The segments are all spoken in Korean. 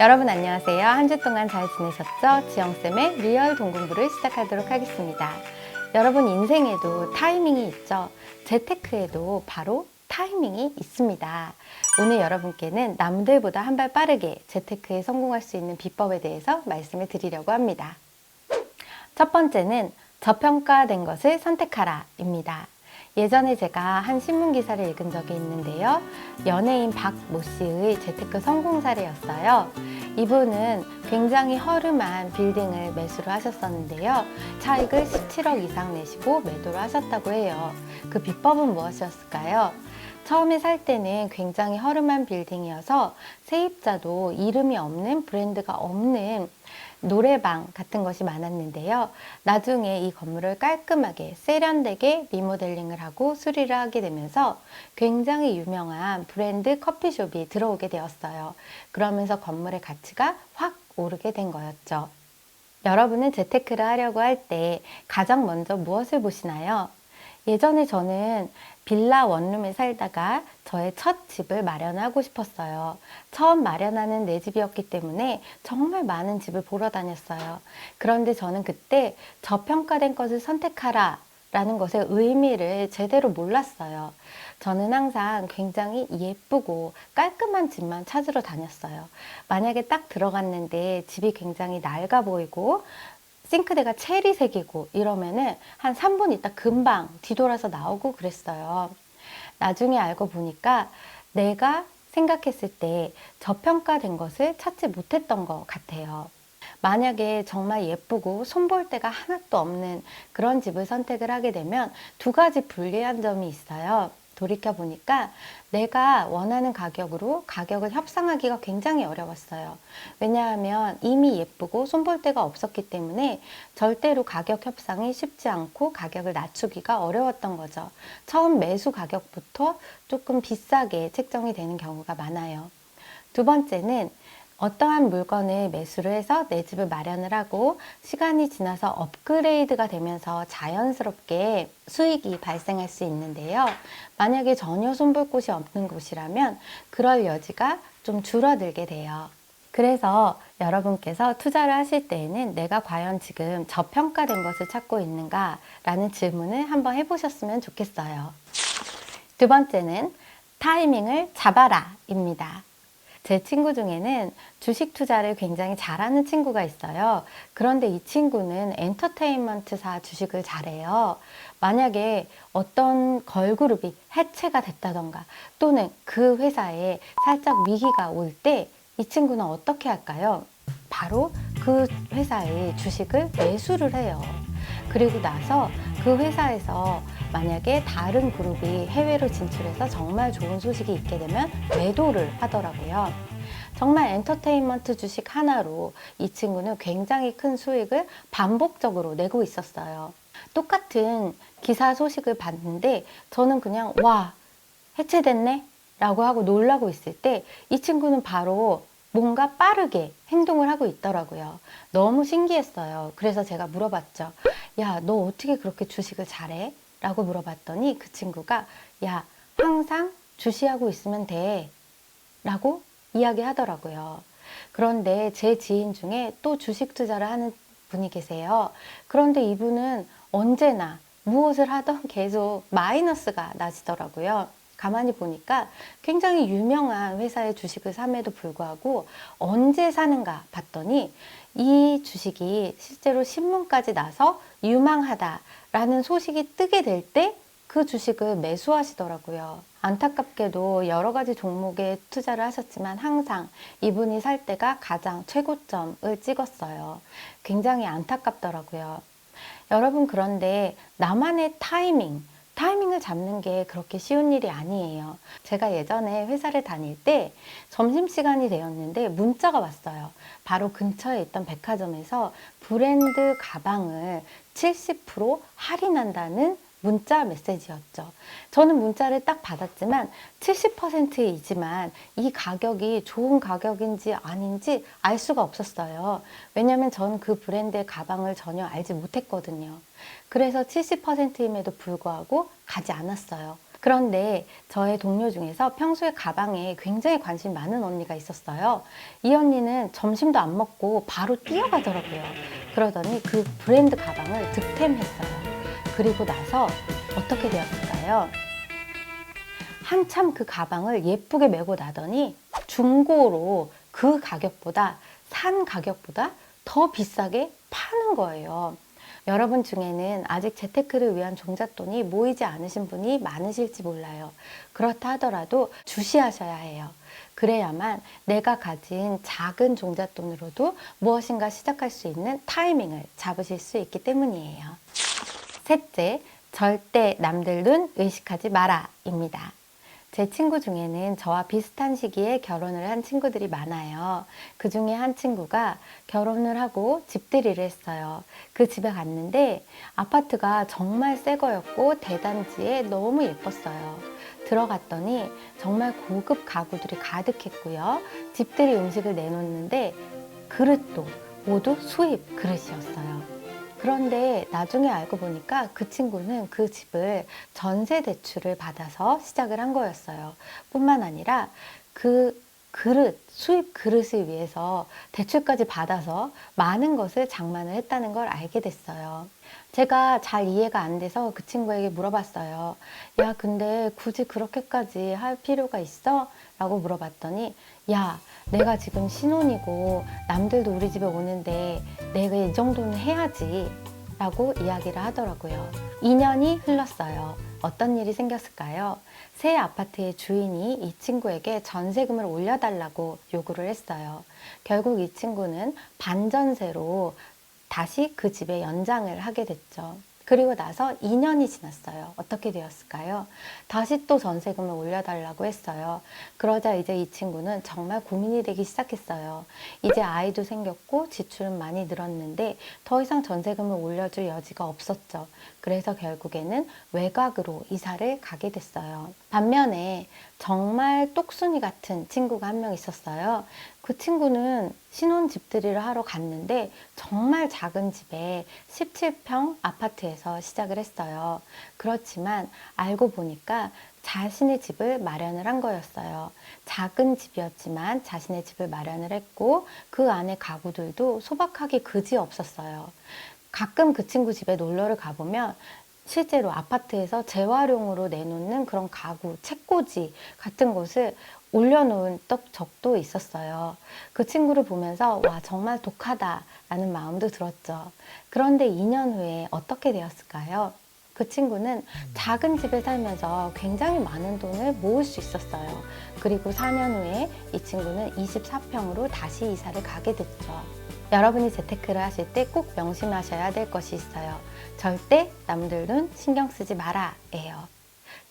여러분 안녕하세요. 한 주 동안 잘 지내셨죠? 지영쌤의 리얼 동공부를 시작하도록 하겠습니다. 여러분 인생에도 타이밍이 있죠? 재테크에도 바로 타이밍이 있습니다. 오늘 여러분께는 남들보다 한 발 빠르게 재테크에 성공할 수 있는 비법에 대해서 말씀을 드리려고 합니다. 첫 번째는 저평가된 것을 선택하라 입니다. 예전에 제가 한 신문 기사를 읽은 적이 있는데요. 연예인 박모 씨의 재테크 성공 사례였어요. 이분은 굉장히 허름한 빌딩을 매수를 하셨었는데요. 차익을 17억 이상 내시고 매도를 하셨다고 해요. 그 비법은 무엇이었을까요? 처음에 살 때는 굉장히 허름한 빌딩이어서 세입자도 이름이 없는 브랜드가 없는 노래방 같은 것이 많았는데요. 나중에 이 건물을 깔끔하게 세련되게 리모델링을 하고 수리를 하게 되면서 굉장히 유명한 브랜드 커피숍이 들어오게 되었어요. 그러면서 건물의 가치가 확 오르게 된 거였죠. 여러분은 재테크를 하려고 할 때 가장 먼저 무엇을 보시나요? 예전에 저는 빌라 원룸에 살다가 저의 첫 집을 마련하고 싶었어요. 처음 마련하는 내 집이었기 때문에 정말 많은 집을 보러 다녔어요. 그런데 저는 그때 저평가된 것을 선택하라 라는 것의 의미를 제대로 몰랐어요. 저는 항상 굉장히 예쁘고 깔끔한 집만 찾으러 다녔어요. 만약에 딱 들어갔는데 집이 굉장히 낡아 보이고 싱크대가 체리색이고 이러면은 한 3분 있다 금방 뒤돌아서 나오고 그랬어요. 나중에 알고 보니까 내가 생각했을 때 저평가된 것을 찾지 못했던 것 같아요. 만약에 정말 예쁘고 손볼 데가 하나도 없는 그런 집을 선택을 하게 되면 두 가지 불리한 점이 있어요. 돌이켜보니까 내가 원하는 가격으로 가격을 협상하기가 굉장히 어려웠어요. 왜냐하면 이미 예쁘고 손볼 데가 없었기 때문에 절대로 가격 협상이 쉽지 않고 가격을 낮추기가 어려웠던 거죠. 처음 매수 가격부터 조금 비싸게 책정이 되는 경우가 많아요. 두 번째는 어떠한 물건을 매수를 해서 내 집을 마련을 하고 시간이 지나서 업그레이드가 되면서 자연스럽게 수익이 발생할 수 있는데요. 만약에 전혀 손볼 곳이 없는 곳이라면 그럴 여지가 좀 줄어들게 돼요. 그래서 여러분께서 투자를 하실 때에는 내가 과연 지금 저평가된 것을 찾고 있는가 라는 질문을 한번 해보셨으면 좋겠어요. 두 번째는 타이밍을 잡아라 입니다. 제 친구 중에는 주식 투자를 굉장히 잘하는 친구가 있어요. 그런데 이 친구는 엔터테인먼트사 주식을 잘해요. 만약에 어떤 걸그룹이 해체가 됐다던가 또는 그 회사에 살짝 위기가 올 때 이 친구는 어떻게 할까요? 바로 그 회사의 주식을 매수를 해요. 그리고 나서 그 회사에서 만약에 다른 그룹이 해외로 진출해서 정말 좋은 소식이 있게 되면 매도를 하더라고요. 정말 엔터테인먼트 주식 하나로 이 친구는 굉장히 큰 수익을 반복적으로 내고 있었어요. 똑같은 기사 소식을 봤는데 저는 그냥 와, 해체됐네? 라고 하고 놀라고 있을 때 이 친구는 바로 뭔가 빠르게 행동을 하고 있더라고요. 너무 신기했어요. 그래서 제가 물어봤죠. 야, 너 어떻게 그렇게 주식을 잘해? 라고 물어봤더니 그 친구가 야, 항상 주시하고 있으면 돼. 라고 이야기하더라고요. 그런데 제 지인 중에 또 주식 투자를 하는 분이 계세요. 그런데 이분은 언제나 무엇을 하던 계속 마이너스가 나시더라고요. 가만히 보니까 굉장히 유명한 회사의 주식을 삼에도 불구하고 언제 사는가 봤더니 이 주식이 실제로 신문까지 나서 유망하다라는 소식이 뜨게 될 때 그 주식을 매수하시더라고요. 안타깝게도 여러 가지 종목에 투자를 하셨지만 항상 이분이 살 때가 가장 최고점을 찍었어요. 굉장히 안타깝더라고요. 여러분, 그런데 나만의 타이밍을 잡는 게 그렇게 쉬운 일이 아니에요. 제가 예전에 회사를 다닐 때 점심시간이 되었는데 문자가 왔어요. 바로 근처에 있던 백화점에서 브랜드 가방을 70% 할인한다는 문자 메시지였죠. 저는 문자를 딱 받았지만 70%이지만 이 가격이 좋은 가격인지 아닌지 알 수가 없었어요. 왜냐하면 저는 그 브랜드의 가방을 전혀 알지 못했거든요. 그래서 70%임에도 불구하고 가지 않았어요. 그런데 저의 동료 중에서 평소에 가방에 굉장히 관심이 많은 언니가 있었어요. 이 언니는 점심도 안 먹고 바로 뛰어가더라고요. 그러더니 그 브랜드 가방을 득템했어요. 그리고 나서 어떻게 되었을까요? 한참 그 가방을 예쁘게 메고 나더니 중고로 그 가격보다 산 가격보다 더 비싸게 파는 거예요. 여러분 중에는 아직 재테크를 위한 종잣돈이 모이지 않으신 분이 많으실지 몰라요. 그렇다 하더라도 주시하셔야 해요. 그래야만 내가 가진 작은 종잣돈으로도 무엇인가 시작할 수 있는 타이밍을 잡으실 수 있기 때문이에요. 셋째, 절대 남들 눈 의식하지 마라입니다. 제 친구 중에는 저와 비슷한 시기에 결혼을 한 친구들이 많아요. 그 중에 한 친구가 결혼을 하고 집들이를 했어요. 그 집에 갔는데 아파트가 정말 새 거였고 대단지에 너무 예뻤어요. 들어갔더니 정말 고급 가구들이 가득했고요. 집들이 음식을 내놓는데 그릇도 모두 수입 그릇이었어요. 그런데 나중에 알고 보니까 그 친구는 그 집을 전세 대출을 받아서 시작을 한 거였어요. 뿐만 아니라 그 그릇, 수입 그릇을 위해서 대출까지 받아서 많은 것을 장만을 했다는 걸 알게 됐어요. 제가 잘 이해가 안 돼서 그 친구에게 물어봤어요. 야, 근데 굳이 그렇게까지 할 필요가 있어? 라고 물어봤더니, 야, 내가 지금 신혼이고 남들도 우리 집에 오는데 내가 이 정도는 해야지 라고 이야기를 하더라고요. 2년이 흘렀어요. 어떤 일이 생겼을까요? 새 아파트의 주인이 이 친구에게 전세금을 올려달라고 요구를 했어요. 결국 이 친구는 반전세로 다시 그 집에 연장을 하게 됐죠. 그리고 나서 2년이 지났어요. 어떻게 되었을까요? 다시 또 전세금을 올려달라고 했어요. 그러자 이제 이 친구는 정말 고민이 되기 시작했어요. 이제 아이도 생겼고 지출은 많이 늘었는데 더 이상 전세금을 올려줄 여지가 없었죠. 그래서 결국에는 외곽으로 이사를 가게 됐어요. 반면에 정말 똑순이 같은 친구가 한 명 있었어요. 그 친구는 신혼 집들이를 하러 갔는데 정말 작은 집에 17평 아파트에서 시작을 했어요. 그렇지만 알고 보니까 자신의 집을 마련을 한 거였어요. 작은 집이었지만 자신의 집을 마련을 했고 그 안에 가구들도 소박하게 그지 없었어요. 가끔 그 친구 집에 놀러를 가보면 실제로 아파트에서 재활용으로 내놓는 그런 가구, 책꽂이 같은 것을 올려놓은 적도 있었어요. 그 친구를 보면서 와, 정말 독하다라는 마음도 들었죠. 그런데 2년 후에 어떻게 되었을까요? 그 친구는 작은 집에 살면서 굉장히 많은 돈을 모을 수 있었어요. 그리고 4년 후에 이 친구는 24평으로 다시 이사를 가게 됐죠. 여러분이 재테크를 하실 때 꼭 명심하셔야 될 것이 있어요. 절대 남들 눈 신경 쓰지 마라예요.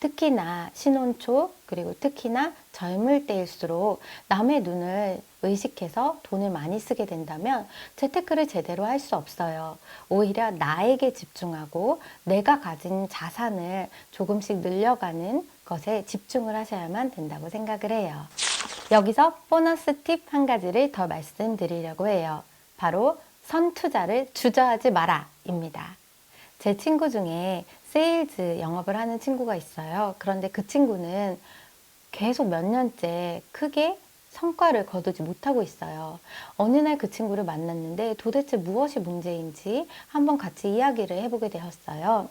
특히나 신혼 초 그리고 특히나 젊을 때일수록 남의 눈을 의식해서 돈을 많이 쓰게 된다면 재테크를 제대로 할 수 없어요. 오히려 나에게 집중하고 내가 가진 자산을 조금씩 늘려가는 것에 집중을 하셔야만 된다고 생각을 해요. 여기서 보너스 팁 한 가지를 더 말씀드리려고 해요. 바로 선투자를 주저하지 마라입니다. 제 친구 중에 세일즈 영업을 하는 친구가 있어요. 그런데 그 친구는 계속 몇 년째 크게 성과를 거두지 못하고 있어요. 어느 날 그 친구를 만났는데 도대체 무엇이 문제인지 한번 같이 이야기를 해보게 되었어요.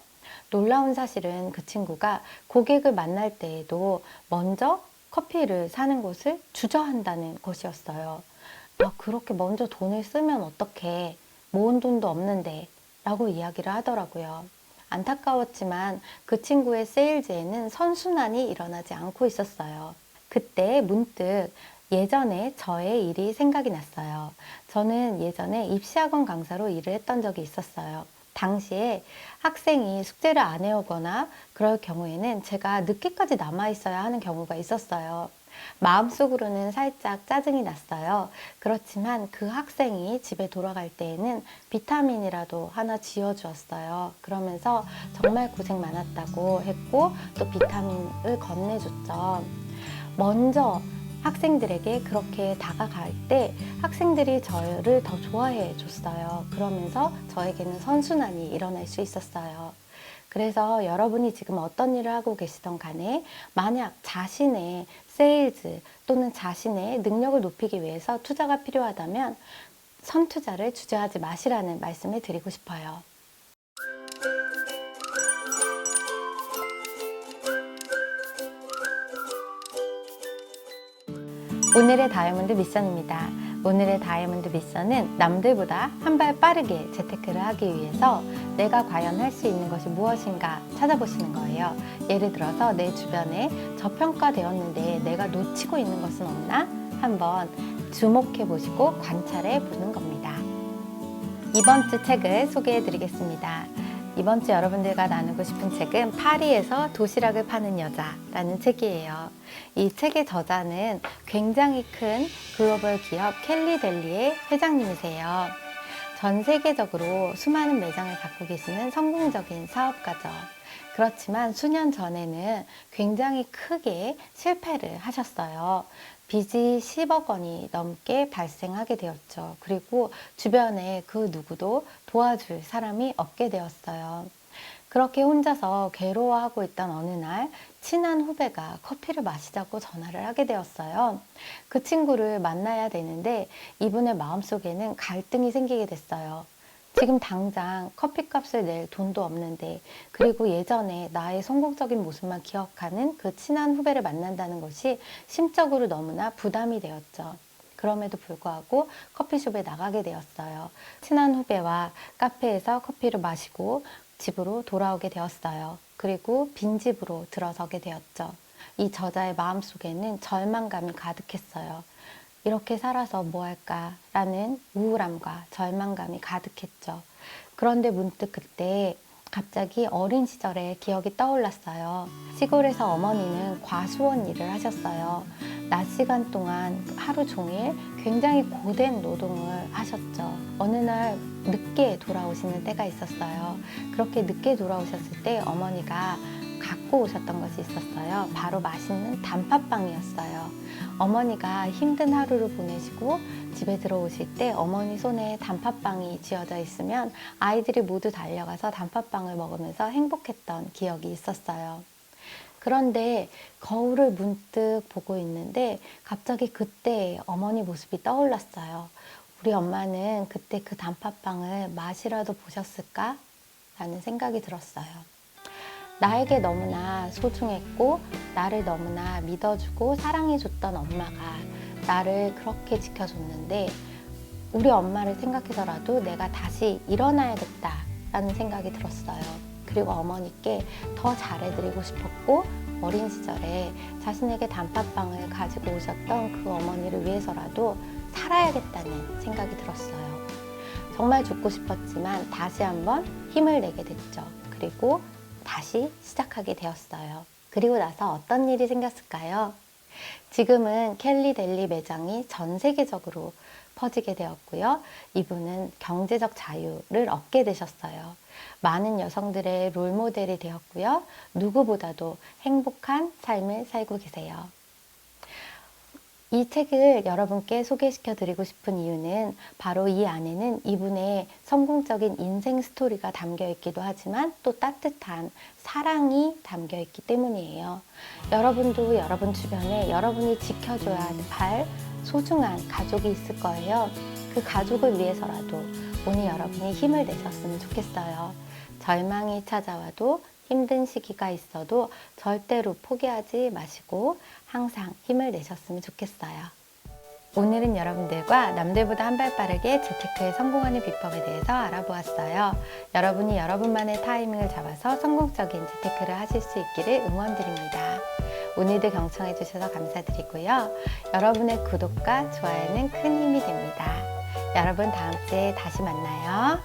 놀라운 사실은 그 친구가 고객을 만날 때에도 먼저 커피를 사는 것을 주저한다는 것이었어요. 그렇게 먼저 돈을 쓰면 어떡해. 모은 돈도 없는데. 라고 이야기를 하더라고요. 안타까웠지만 그 친구의 세일즈에는 선순환이 일어나지 않고 있었어요. 그때 문득 예전에 저의 일이 생각이 났어요. 저는 예전에 입시학원 강사로 일을 했던 적이 있었어요. 당시에 학생이 숙제를 안 해오거나 그럴 경우에는 제가 늦게까지 남아 있어야 하는 경우가 있었어요. 마음속으로는 살짝 짜증이 났어요. 그렇지만 그 학생이 집에 돌아갈 때에는 비타민이라도 하나 지어주었어요. 그러면서 정말 고생 많았다고 했고 또 비타민을 건네줬죠. 먼저 학생들에게 그렇게 다가갈 때 학생들이 저를 더 좋아해 줬어요. 그러면서 저에게는 선순환이 일어날 수 있었어요. 그래서 여러분이 지금 어떤 일을 하고 계시던 간에 만약 자신의 세일즈 또는 자신의 능력을 높이기 위해서 투자가 필요하다면 선투자를 주저하지 마시라는 말씀을 드리고 싶어요. 오늘의 다이아몬드 미션입니다. 오늘의 다이아몬드 미션은 남들보다 한 발 빠르게 재테크를 하기 위해서 내가 과연 할 수 있는 것이 무엇인가 찾아보시는 거예요. 예를 들어서 내 주변에 저평가되었는데 내가 놓치고 있는 것은 없나? 한번 주목해 보시고 관찰해 보는 겁니다. 이번 주 책을 소개해 드리겠습니다. 이번 주 여러분들과 나누고 싶은 책은 파리에서 도시락을 파는 여자라는 책이에요. 이 책의 저자는 굉장히 큰 글로벌 기업 켈리 델리의 회장님이세요. 전 세계적으로 수많은 매장을 갖고 계시는 성공적인 사업가죠. 그렇지만 수년 전에는 굉장히 크게 실패를 하셨어요. 빚이 10억 원이 넘게 발생하게 되었죠. 그리고 주변에 그 누구도 도와줄 사람이 없게 되었어요. 그렇게 혼자서 괴로워하고 있던 어느 날 친한 후배가 커피를 마시자고 전화를 하게 되었어요. 그 친구를 만나야 되는데 이분의 마음속에는 갈등이 생기게 됐어요. 지금 당장 커피값을 낼 돈도 없는데, 그리고 예전에 나의 성공적인 모습만 기억하는 그 친한 후배를 만난다는 것이 심적으로 너무나 부담이 되었죠. 그럼에도 불구하고 커피숍에 나가게 되었어요. 친한 후배와 카페에서 커피를 마시고 집으로 돌아오게 되었어요. 그리고 빈집으로 들어서게 되었죠. 이 저자의 마음속에는 절망감이 가득했어요. 이렇게 살아서 뭐 할까라는 우울함과 절망감이 가득했죠. 그런데 문득 그때 갑자기 어린 시절의 기억이 떠올랐어요. 시골에서 어머니는 과수원 일을 하셨어요. 낮 시간 동안 하루 종일 굉장히 고된 노동을 하셨죠. 어느 날 늦게 돌아오시는 때가 있었어요. 그렇게 늦게 돌아오셨을 때 어머니가 갖고 오셨던 것이 있었어요. 바로 맛있는 단팥빵이었어요. 어머니가 힘든 하루를 보내시고 집에 들어오실 때 어머니 손에 단팥빵이 쥐어져 있으면 아이들이 모두 달려가서 단팥빵을 먹으면서 행복했던 기억이 있었어요. 그런데 거울을 문득 보고 있는데 갑자기 그때 어머니 모습이 떠올랐어요. 우리 엄마는 그때 그 단팥빵을 맛이라도 보셨을까? 라는 생각이 들었어요. 나에게 너무나 소중했고 나를 너무나 믿어주고 사랑해줬던 엄마가 나를 그렇게 지켜줬는데 우리 엄마를 생각해서라도 내가 다시 일어나야겠다라는 생각이 들었어요. 그리고 어머니께 더 잘해드리고 싶었고 어린 시절에 자신에게 단팥빵을 가지고 오셨던 그 어머니를 위해서라도 살아야겠다는 생각이 들었어요. 정말 죽고 싶었지만 다시 한번 힘을 내게 됐죠. 그리고 다시 시작하게 되었어요. 그리고 나서 어떤 일이 생겼을까요? 지금은 켈리 델리 매장이 전 세계적으로 퍼지게 되었고요. 이분은 경제적 자유를 얻게 되셨어요. 많은 여성들의 롤모델이 되었고요. 누구보다도 행복한 삶을 살고 계세요. 이 책을 여러분께 소개시켜 드리고 싶은 이유는 바로 이 안에는 이분의 성공적인 인생 스토리가 담겨 있기도 하지만 또 따뜻한 사랑이 담겨 있기 때문이에요. 여러분도 여러분 주변에 여러분이 지켜줘야 할 소중한 가족이 있을 거예요. 그 가족을 위해서라도 오늘 여러분이 힘을 내셨으면 좋겠어요. 절망이 찾아와도 힘든 시기가 있어도 절대로 포기하지 마시고 항상 힘을 내셨으면 좋겠어요. 오늘은 여러분들과 남들보다 한 발 빠르게 재테크에 성공하는 비법에 대해서 알아보았어요. 여러분이 여러분만의 타이밍을 잡아서 성공적인 재테크를 하실 수 있기를 응원드립니다. 오늘도 경청해 주셔서 감사드리고요. 여러분의 구독과 좋아요는 큰 힘이 됩니다. 여러분 다음 주에 다시 만나요.